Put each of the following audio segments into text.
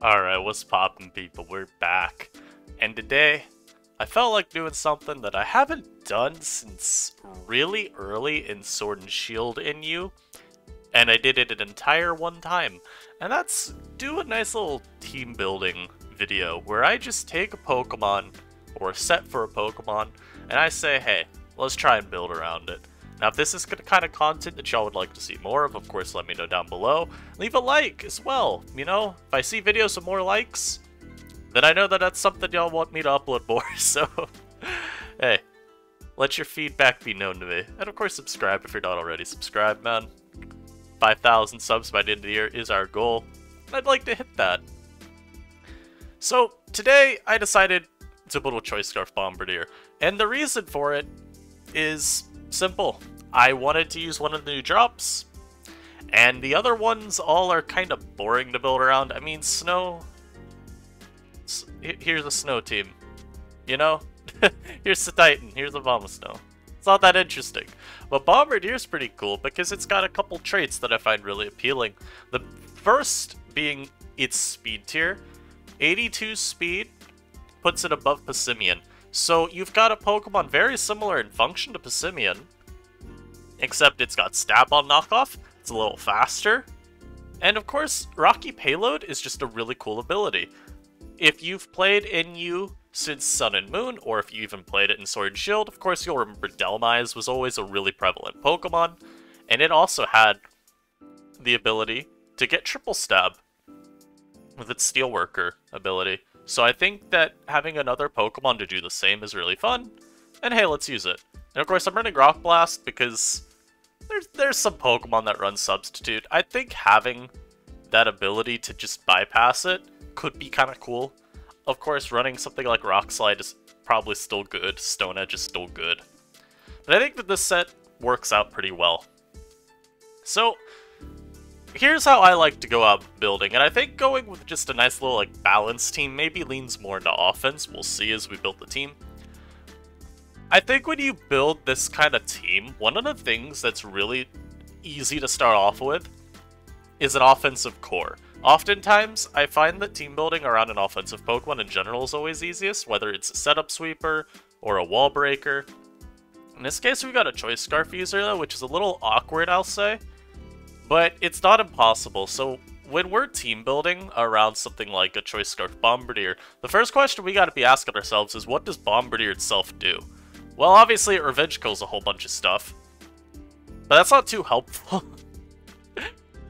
Alright, what's poppin', people? We're back. And today, I felt like doing something that I haven't done since really early in Sword and Shield in you, and I did it an entire one time. And that's do a nice little team building video where I just take a Pokemon, or a set for a Pokemon, and I say, hey, let's try and build around it. Now, if this is the kind of content that y'all would like to see more of course, let me know down below. Leave a like as well, you know? If I see videos with more likes, then I know that that's something y'all want me to upload more, so... hey, let your feedback be known to me. And of course, subscribe if you're not already subscribed, man. 5,000 subs by the end of the year is our goal, and I'd like to hit that. So, today, I decided to build a Choice Scarf Bombirdier, and the reason for it is simple. I wanted to use one of the new drops, and the other ones all are kind of boring to build around. I mean, Snow... Here's a Snow team, you know? Here's the Titan, here's the Snow. It's not that interesting. But Bombardier's pretty cool because it's got a couple traits that I find really appealing. The first being its speed tier. 82 speed puts it above Passimian. So you've got a Pokemon very similar in function to Passimian, except it's got Stab on knockoff, it's a little faster, and of course, Rocky Payload is just a really cool ability. If you've played NU since Sun and Moon, or if you even played it in Sword and Shield, of course you'll remember Delmise was always a really prevalent Pokemon, and it also had the ability to get Triple Stab with its Steelworker ability. So I think that having another Pokemon to do the same is really fun, and hey, let's use it. And of course, I'm running Rock Blast because there's some Pokemon that run Substitute. I think having that ability to just bypass it could be kind of cool. Of course, running something like Rock Slide is probably still good. Stone Edge is still good. But I think that this set works out pretty well. So, here's how I like to go out building, and I think going with just a nice little like balanced team maybe leans more into offense. We'll see as we build the team. I think when you build this kind of team, one of the things that's really easy to start off with is an offensive core. Oftentimes, I find that team building around an offensive Pokemon in general is always easiest, whether it's a setup sweeper or a wall breaker. In this case, we got a Choice Scarf user though, which is a little awkward, I'll say. But it's not impossible, so when we're team building around something like a Choice Scarf Bombirdier, the first question we gotta be asking ourselves is, what does Bombirdier itself do? Well, obviously it revenge kills a whole bunch of stuff, but that's not too helpful.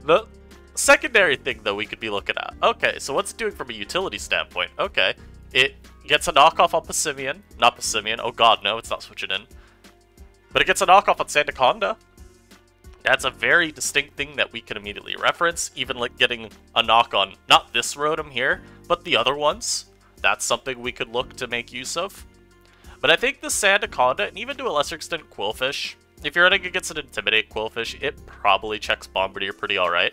The secondary thing, though, we could be looking at. Okay, so what's it doing from a utility standpoint? Okay, it gets a knockoff on Passimian. Not Passimian, oh god, no, it's not switching in. But it gets a knockoff on Sandaconda. That's a very distinct thing that we can immediately reference, even like getting a knock on, not this Rotom here, but the other ones. That's something we could look to make use of. But I think the Sandaconda, and even to a lesser extent Quillfish, if you're running against an Intimidate Quillfish, it probably checks Bombirdier pretty alright.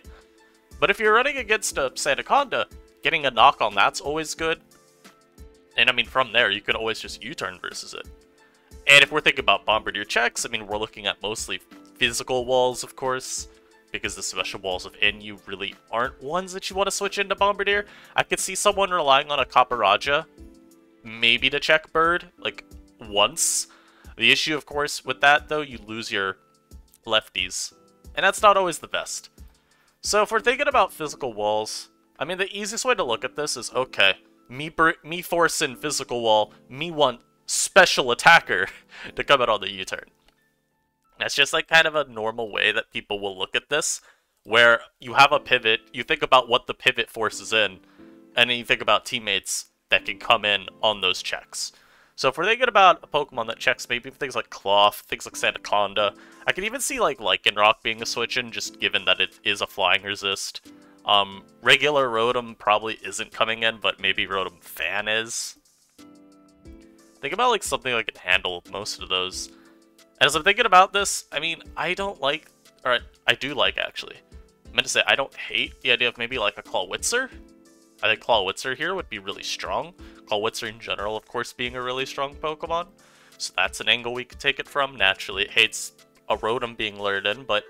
But if you're running against a Sandaconda, getting a knock on that's always good. And I mean, from there, you can always just U-turn versus it. And if we're thinking about Bombirdier checks, I mean, we're looking at mostly physical walls, of course, because the special walls of NU really aren't ones that you want to switch into Bombirdier. I could see someone relying on a Caparaja, maybe to check Bird, like, once. The issue, of course, with that, though, you lose your lefties, and that's not always the best. So if we're thinking about physical walls, I mean, the easiest way to look at this is, okay, me forcing physical wall, me want special attacker to come out on the U-turn. That's just like kind of a normal way that people will look at this, where you have a pivot, you think about what the pivot forces in, and then you think about teammates that can come in on those checks. So if we're thinking about a Pokemon that checks maybe things like Cloth, things like Sandaconda, I could even see like Lycanroc being a switch-in, just given that it is a flying resist. Regular Rotom probably isn't coming in, but maybe Rotom Fan is. Think about like something that can handle most of those. And as I'm thinking about this, I mean, I don't like, or I do like actually. I meant to say, I don't hate the idea of maybe like a Clawitzer. I think Clawitzer here would be really strong. Clawitzer in general, of course, being a really strong Pokemon. So that's an angle we could take it from. Naturally, it hates a Rotom being lured in, but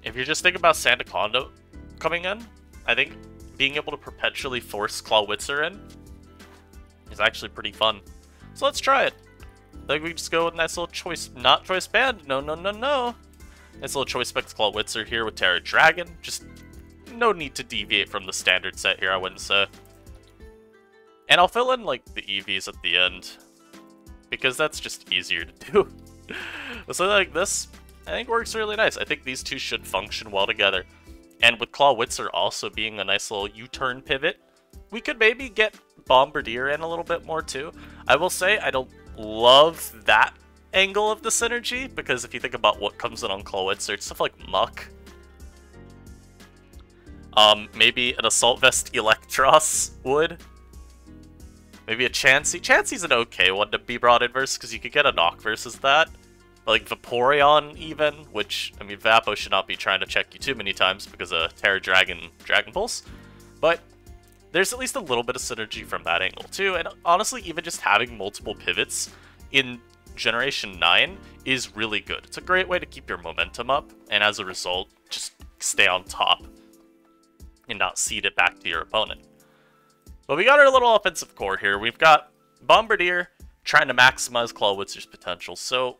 if you're just thinking about Sandaconda coming in, I think being able to perpetually force Clawitzer in is actually pretty fun. So let's try it. I think we just go with a nice little choice, not choice band. No, no, no, no. Nice little choice specs Clawitzer here with Terra Dragon. Just no need to deviate from the standard set here, I wouldn't say. And I'll fill in like the EVs at the end, because that's just easier to do. So like this, I think works really nice. I think these two should function well together. And with Clawitzer also being a nice little U-turn pivot, we could maybe get Bombirdier in a little bit more too. I will say I don't love that angle of the synergy, because if you think about what comes in on Clawitzer, it's stuff like Muck. Maybe an Assault Vest Electros would. Maybe a Chansey. Chansey's an okay one to be brought in versus, because you could get a knock versus that. Like Vaporeon even, which, I mean, Vapo should not be trying to check you too many times because of Terra Dragon Dragon Pulse. But there's at least a little bit of synergy from that angle too, and honestly, even just having multiple pivots in Generation 9 is really good. It's a great way to keep your momentum up, and as a result, just stay on top and not cede it back to your opponent. But we got our little offensive core here. We've got Bombirdier trying to maximize Clawitzer's potential, so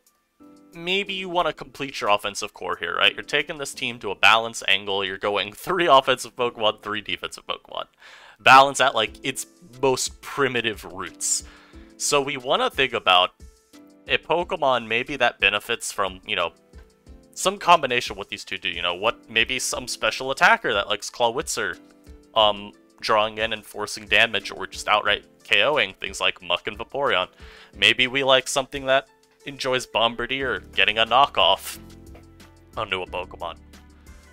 maybe you want to complete your offensive core here, right? You're taking this team to a balance angle. You're going 3 offensive Pokemon, 3 defensive Pokemon. Balance at, like, its most primitive roots. So we want to think about a Pokemon maybe that benefits from, you know, some combination of what these two do. You know, what, maybe some special attacker that likes Clawitzer, drawing in and forcing damage, or just outright KOing things like Muck and Vaporeon. Maybe we like something that enjoys Bombirdier getting a knockoff onto a Pokemon.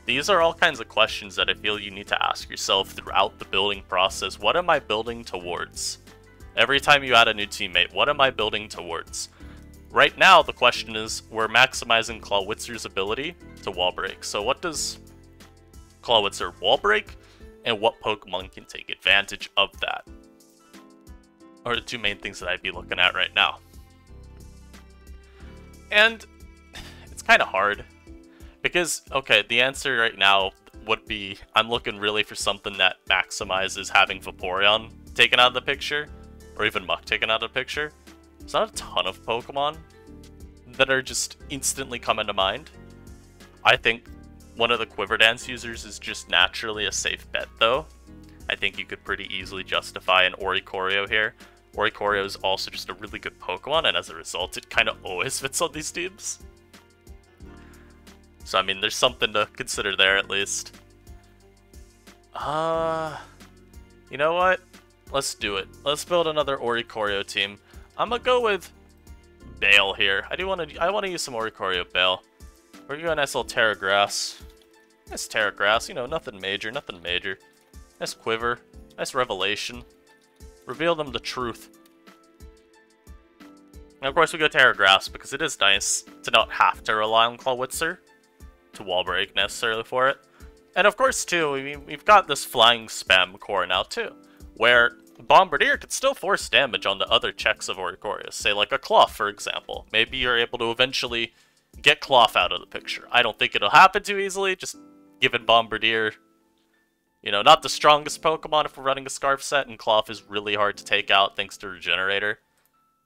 These are all kinds of questions that I feel you need to ask yourself throughout the building process. What am I building towards? Every time you add a new teammate, what am I building towards? Right now, the question is, we're maximizing Clawitzer's ability to wall break. So what does Clawitzer wall break, and what Pokemon can take advantage of that? Are the two main things that I'd be looking at right now. And it's kind of hard, because, okay, the answer right now would be, I'm looking really for something that maximizes having Vaporeon taken out of the picture, or even Muck taken out of the picture. There's not a ton of Pokemon that are just instantly coming to mind. I think one of the Quiver Dance users is just naturally a safe bet, though. I think you could pretty easily justify an Oricorio here. Oricorio is also just a really good Pokemon, and as a result, it kind of always fits on these teams. So, I mean, there's something to consider there, at least. You know what? Let's do it. Let's build another Oricorio team. I'm gonna go with Bale here. I want to use some Oricorio Bale. We're gonna go a nice little Terra Grass. Nice Terra Grass, you know, nothing major, nothing major. Nice Quiver. Nice Revelation. Reveal them the truth. And of course we go Terra Grass, because it is nice to not have to rely on Clawitzer to wall break necessarily for it. And of course too, I mean, we've got this flying spam core now too, where Bombirdier could still force damage on the other checks of Oricorio. Say like a Cloth, for example. Maybe you're able to eventually get Cloth out of the picture. I don't think it'll happen too easily, just given Bombirdier, you know, not the strongest Pokemon if we're running a Scarf set, and Cloth is really hard to take out thanks to Regenerator.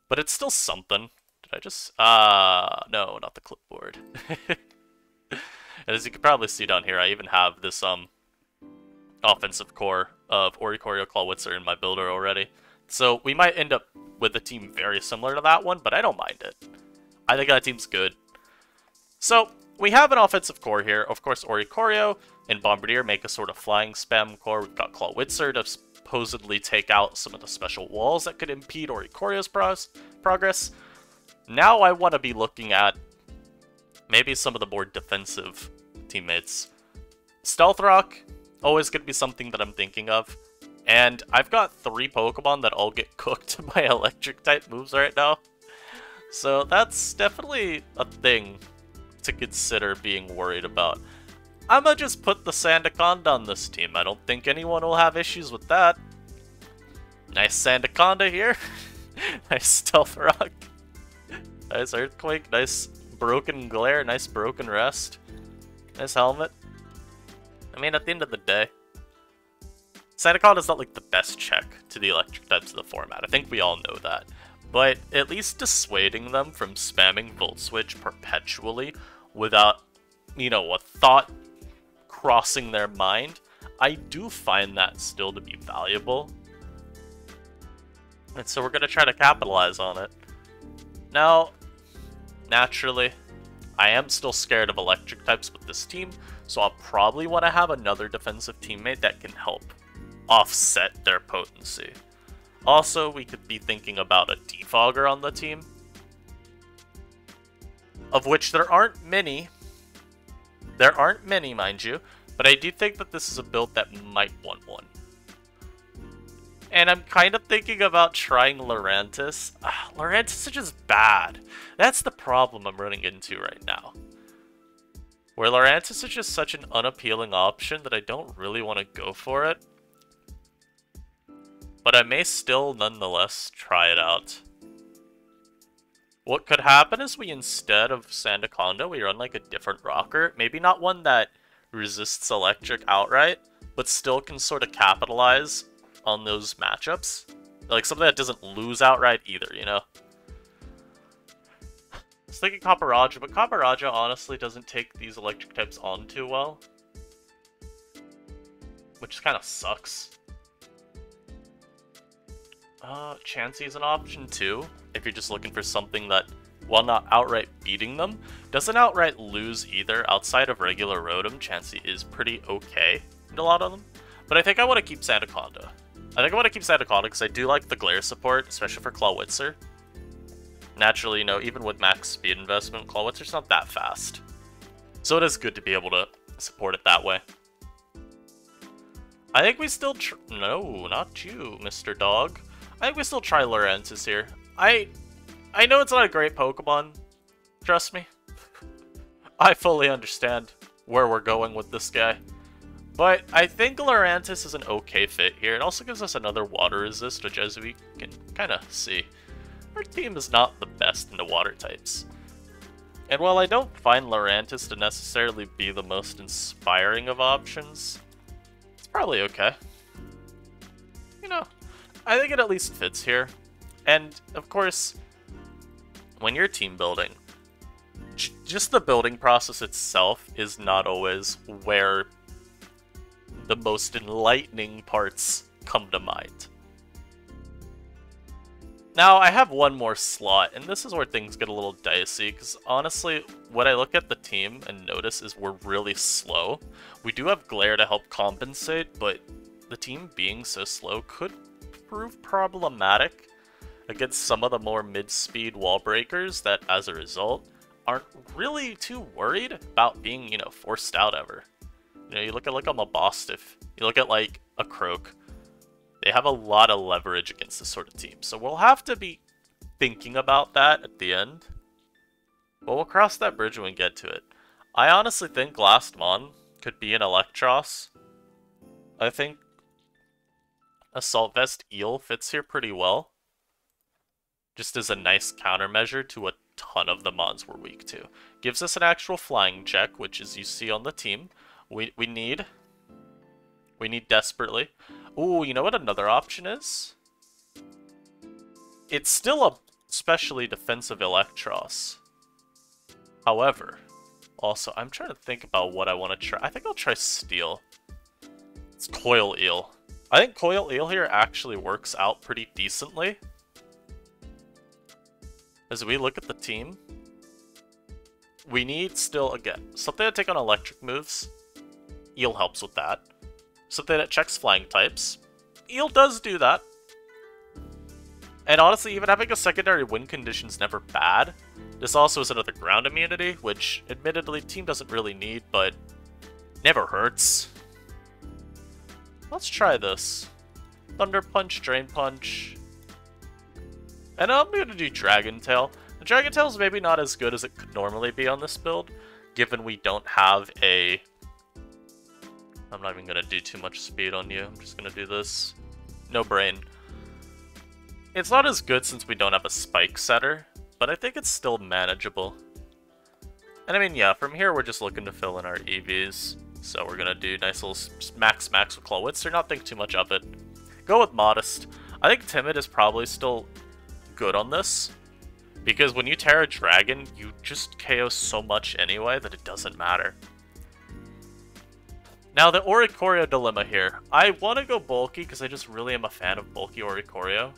But it's still something. Did I just... no, not the clipboard. And as you can probably see down here, I even have this, offensive core of Oricorio Clawitzer in my builder already. So we might end up with a team very similar to that one, but I don't mind it. I think that team's good. So we have an offensive core here. Of course, Oricorio and Bombirdier make a sort of flying spam core. We've got Clawitzer to supposedly take out some of the special walls that could impede Oricorio's progress. Now I want to be looking at maybe some of the more defensive teammates. Stealth Rock, always going to be something that I'm thinking of. And I've got 3 Pokemon that all get cooked by electric-type moves right now. So that's definitely a thing to consider being worried about. I'm gonna just put the Sandaconda on this team. I don't think anyone will have issues with that. Nice Sandaconda here. Nice Stealth Rock. Nice Earthquake. Nice Broken Glare. Nice Broken Rest. Nice Helmet. I mean, at the end of the day, Sandaconda is not like the best check to the electric types of the format. I think we all know that. But at least dissuading them from spamming Volt Switch perpetually without, you know, a thought crossing their mind, I do find that still to be valuable. And so we're going to try to capitalize on it. Now, naturally, I am still scared of electric types with this team, so I'll probably want to have another defensive teammate that can help offset their potency. Also, we could be thinking about a defogger on the team, of which there aren't many. There aren't many, mind you, but I do think that this is a build that might want one. And I'm kind of thinking about trying Lurantis. Lurantis is just bad. That's the problem I'm running into right now. Where Lurantis is just such an unappealing option that I don't really want to go for it. But I may still nonetheless try it out. What could happen is we, instead of Sandaconda, we run like a different rocker. Maybe not one that resists electric outright, but still can sort of capitalize on those matchups. Like something that doesn't lose outright either, you know? I was thinking Copper-Raja, but Copper-Raja honestly doesn't take these electric types on too well. Which kind of sucks. Chansey is an option too, if you're just looking for something that, while not outright beating them, doesn't outright lose either. Outside of regular Rotom, Chansey is pretty okay in a lot of them. But I think I want to keep Sandaconda. I think I want to keep Sandaconda because I do like the glare support, especially for Clawitzer. Naturally, you know, even with max speed investment, Clawitzer's not that fast. So it is good to be able to support it that way. I think we still no, not you, Mr. Dog. I think we still try Lurantis here. I know it's not a great Pokemon. Trust me. I fully understand where we're going with this guy. But I think Lurantis is an okay fit here. It also gives us another water resist, which, as we can kind of see, our team is not the best into water types. And while I don't find Lurantis to necessarily be the most inspiring of options, it's probably okay. You know, I think it at least fits here. And, of course, when you're team building, just the building process itself is not always where the most enlightening parts come to mind. Now, I have one more slot, and this is where things get a little dicey, because honestly, what I look at the team and notice is we're really slow. We do have Glare to help compensate, but the team being so slow could prove problematic against some of the more mid-speed wall breakers that, as a result, aren't really too worried about being, you know, forced out ever. You know, you look at like a Mabostiff, you look at like a Croak, they have a lot of leverage against this sort of team. So we'll have to be thinking about that at the end. But we'll cross that bridge when we get to it. I honestly think Last Mon could be an Electros. I think Assault Vest Eel fits here pretty well. Just as a nice countermeasure to a ton of the Mons we're weak to. Gives us an actual flying check, which, as you see on the team, we need desperately. Ooh, you know what another option is? It's still a specially defensive Electros. However, also, I'm trying to think about what I want to try. I think I'll try Steel. It's Coil Eel. I think Coil Eel here actually works out pretty decently. As we look at the team, we need still, again, something to take on electric moves. Eel helps with that. Something that checks flying types. Eel does do that. And honestly, even having a secondary win condition is never bad. This also is another ground immunity, which admittedly team doesn't really need, but never hurts. Let's try this. Thunder Punch, Drain Punch. And I'm going to do Dragon Tail. The Dragon Tail is maybe not as good as it could normally be on this build, given we don't have a... I'm not even going to do too much speed on you. I'm just going to do this. No brain. It's not as good since we don't have a spike setter, but I think it's still manageable. And I mean, yeah, from here we're just looking to fill in our EVs. So we're gonna do nice little max with Clawitzer, not think too much of it. Go with Modest. I think Timid is probably still good on this, because when you tear a dragon, you just KO so much anyway that it doesn't matter. Now the Oricorio dilemma here. I want to go bulky because I just really am a fan of bulky Oricorio.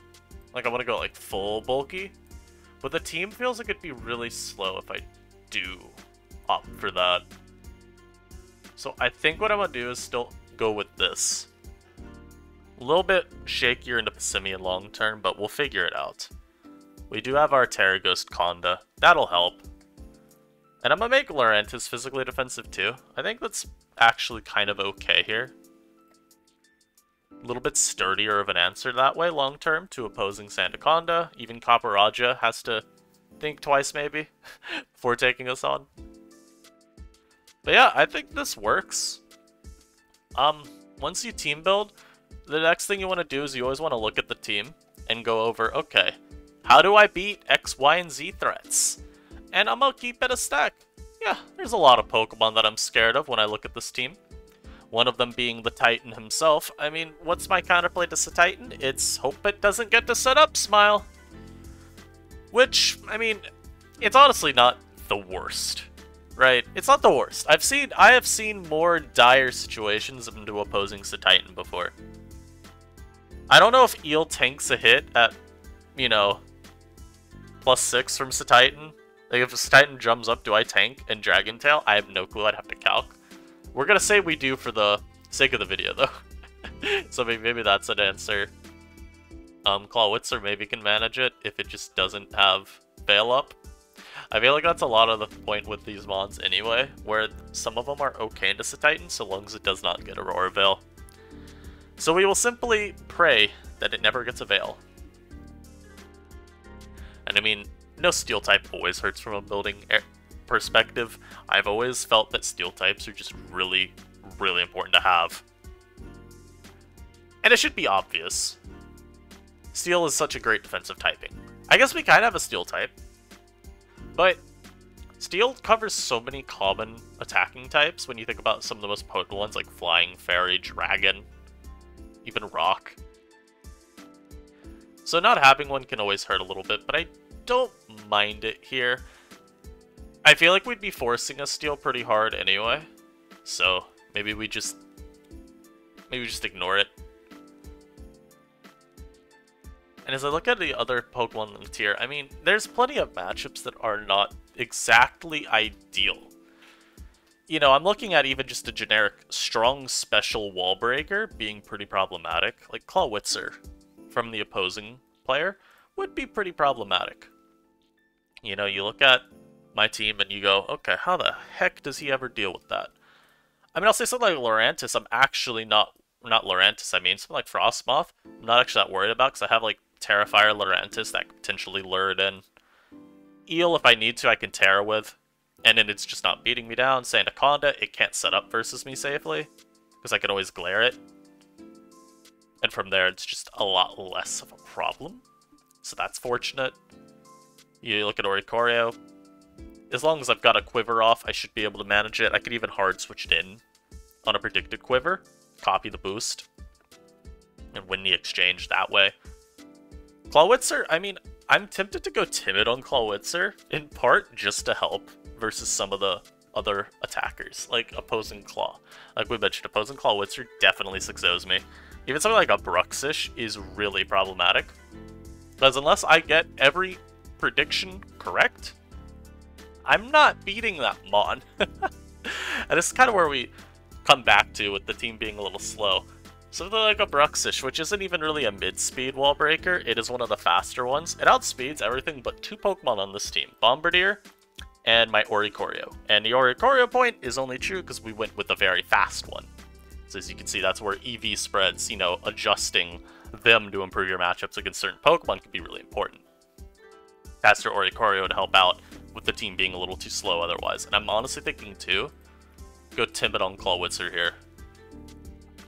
Like I want to go like full bulky, but the team feels like it'd be really slow if I do opt for that. So I think what I'm going to do is still go with this. A little bit shakier into Passimian long term, but we'll figure it out. We do have our Terra Ghost Conda. That'll help. And I'm going to make Laurentis physically defensive too. I think that's actually kind of okay here. A little bit sturdier of an answer that way long term to opposing Sandaconda. Even Copper has to think twice maybe before taking us on. But yeah, I think this works. Once you team build, the next thing you want to do is you always want to look at the team and go over, okay, how do I beat X, Y, and Z threats? And I'm going to keep it a stack. Yeah, there's a lot of Pokemon that I'm scared of when I look at this team. One of them being the Titan himself. I mean, what's my counterplay to Titan? It's hope it doesn't get to set up Smile. Which, I mean, it's honestly not the worst. Right? It's not the worst. I have seen more dire situations into opposing Titan before. I don't know if Eel tanks a hit at, you know, +6 from Titan. Like, if Titan jumps up, do I tank and Dragon Tail? I have no clue. I'd have to calc. We're gonna say we do for the sake of the video, though. So maybe that's an answer. Clawitzer maybe can manage it if it just doesn't have Veil up. I feel like that's a lot of the point with these mons anyway, where some of them are okay into Titan so long as it does not get Aurora Veil. So we will simply pray that it never gets a Veil. And I mean, no Steel type always hurts from a building perspective. I've always felt that Steel types are just really, really important to have. And it should be obvious. Steel is such a great defensive typing. I guess we kind of have a Steel type. But Steel covers so many common attacking types when you think about some of the most potent ones like Flying, Fairy, Dragon, even Rock. So not having one can always hurt a little bit, but I don't mind it here. I feel like we'd be forcing a Steel pretty hard anyway, so maybe we just ignore it. And as I look at the other Pokemon in the tier, I mean, there's plenty of matchups that are not exactly ideal. You know, I'm looking at even just a generic strong special wall breaker being pretty problematic. Like Clawitzer from the opposing player would be pretty problematic. You know, you look at my team and you go, okay, how the heck does he ever deal with that? I mean, I'll say something like Laurentis, I'm actually not Laurentis, I mean, something like Frostmoth, I'm not actually that worried about because I have like Terrafire Laurentis that could potentially lure it in. Eel, if I need to, I can Terra with. And then it's just not beating me down. Sandaconda, it can't set up versus me safely. Because I can always glare it. And from there, it's just a lot less of a problem. So that's fortunate. You look at Oricorio. As long as I've got a quiver off, I should be able to manage it. I could even hard switch it in on a predicted quiver. Copy the boost. And win the exchange that way. Clawitzer, I mean, I'm tempted to go timid on Clawitzer, in part just to help versus some of the other attackers, like opposing Claw. Like we mentioned, opposing Clawitzer definitely 6-0s me. Even something like a Bruxish is really problematic. Because unless I get every prediction correct, I'm not beating that Mon. And this is kind of where we come back to with the team being a little slow. Something like a Bruxish, which isn't even really a mid-speed wall breaker, it is one of the faster ones. It outspeeds everything but 2 Pokemon on this team, Bombirdier and my Oricorio. And the Oricorio point is only true because we went with a very fast one. So as you can see, that's where EV spreads, you know, adjusting them to improve your matchups against certain Pokemon can be really important. Faster Oricorio to help out with the team being a little too slow otherwise. And I'm honestly thinking too, go timid on Clawitzer here.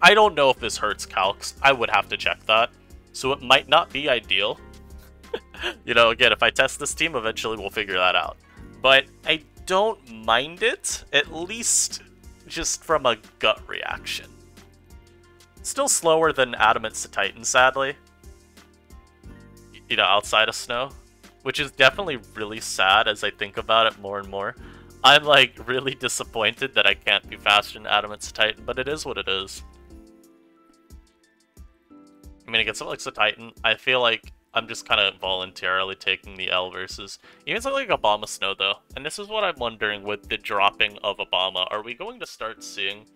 I don't know if this hurts calcs. I would have to check that. So it might not be ideal. You know, again, if I test this team, eventually we'll figure that out. But I don't mind it, at least just from a gut reaction. Still slower than Adamant's to Titan, sadly. You know, outside of Snow. Which is definitely really sad as I think about it more and more. I'm, like, really disappointed that I can't be faster than Adamant's to Titan, but it is what it is. I mean, against something like Titan, I feel like I'm just kind of voluntarily taking the L versus... Even something like Obama Snow, though. And this is what I'm wondering with the dropping of Obama. Are we going to start seeing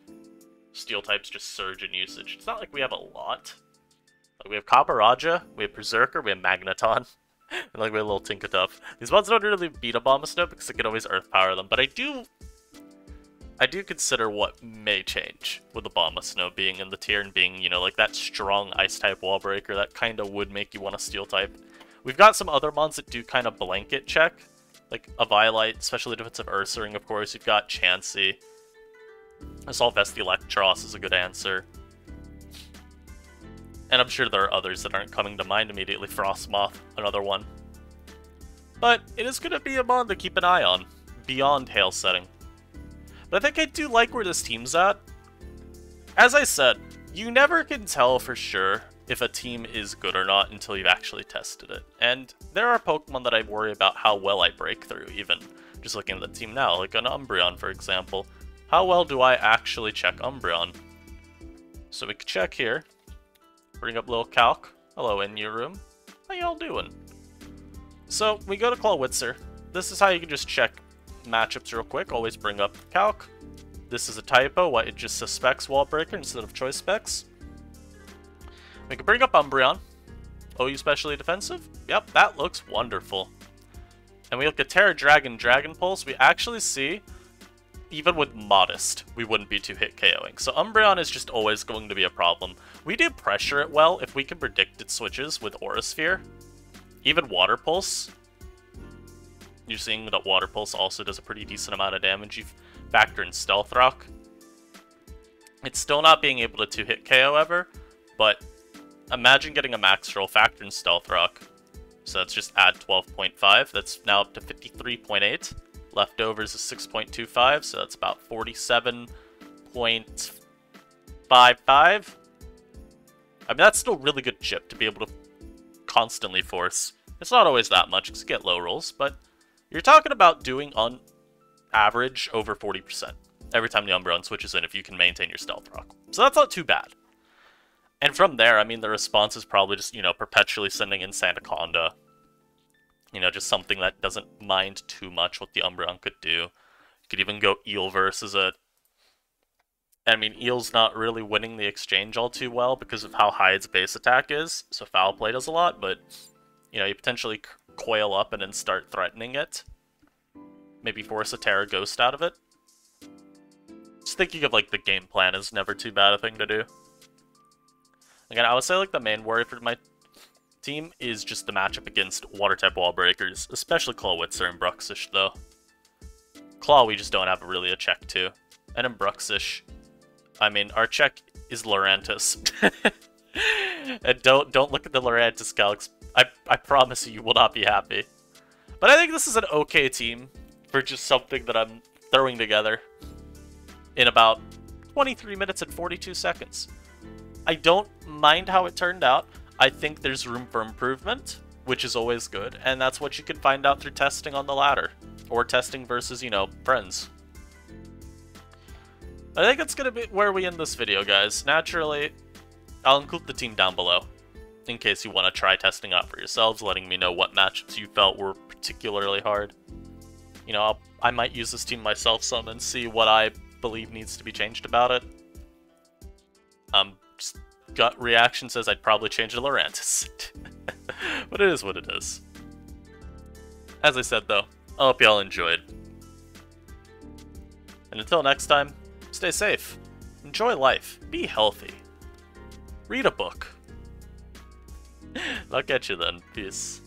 steel types just surge in usage? It's not like we have a lot. Like, we have Kabaraja, we have Berserker, we have Magneton, and like we have a little Tinkertuff. These mods don't really beat Obama Snow because it can always Earth Power them, but I do consider what may change with Obama Snow being in the tier and being, you know, like that strong Ice-type wall breaker that kind of would make you want a Steel-type. We've got some other mons that do kind of blanket check, like a Violite, especially defensive Ursaring, of course. You've got Chansey. Assault Vest Electros is a good answer. And I'm sure there are others that aren't coming to mind immediately. Frostmoth, another one. But it is going to be a mon to keep an eye on, beyond Hail Setting. But I think I do like where this team's at. As I said, you never can tell for sure if a team is good or not until you've actually tested it. And there are Pokemon that I worry about how well I break through, even just looking at the team now, like an Umbreon, for example. How well do I actually check Umbreon? So we can check here. Bring up little Calc. Hello in your room. How y'all doing? So we go to Clawitzer. This is how you can just check matchups real quick. Always bring up Calc. This is a typo. Why it just suspects Wall Breaker instead of Choice Specs. We can bring up Umbreon. OU specially defensive. Yep, that looks wonderful. And we look at Terra Dragon, Dragon Pulse. We actually see, even with Modest, we wouldn't be too hit KOing. So Umbreon is just always going to be a problem. We do pressure it well if we can predict its switches with Aura Sphere. Even Water Pulse. You're seeing that Water Pulse also does a pretty decent amount of damage. You factor in Stealth Rock. It's still not being able to two-hit KO ever, but imagine getting a max roll, factor in Stealth Rock. So that's just add 12.5. That's now up to 53.8. Leftovers is 6.25, so that's about 47.55. I mean, that's still really good chip to be able to constantly force. It's not always that much because you get low rolls, but you're talking about doing on average over 40% every time the Umbreon switches in if you can maintain your Stealth Rock. So that's not too bad. And from there, I mean, the response is probably just, you know, perpetually sending in Sandaconda. You know, just something that doesn't mind too much what the Umbreon could do. You could even go Eel versus it. I mean, Eel's not really winning the exchange all too well because of how high its base attack is, so Foul Play does a lot, but, you know, you potentially coil up and then start threatening it. Maybe force a Terra Ghost out of it. Just thinking of, like, the game plan is never too bad a thing to do. Again, I would say, like, the main worry for my team is just the matchup against Water-type Wall Breakers, especially Clawitzer and Bruxish, though. Claw, we just don't have really a check to. And in Bruxish, I mean, our check is Lurantis. And don't look at the Lurantis calcs. I promise you will not be happy. But I think this is an okay team for just something that I'm throwing together in about 23 minutes and 42 seconds. I don't mind how it turned out. I think there's room for improvement, which is always good, and that's what you can find out through testing on the ladder, or testing versus, you know, friends. I think that's going to be where we end this video, guys. Naturally, I'll include the team down below, in case you want to try testing out for yourselves, letting me know what matchups you felt were particularly hard. You know, I might use this team myself some and see what I believe needs to be changed about it. Just gut reaction says I'd probably change to Lurantis. But it is what it is. As I said, though, I hope y'all enjoyed. And until next time, stay safe, enjoy life, be healthy, read a book. I'll catch you then. Peace.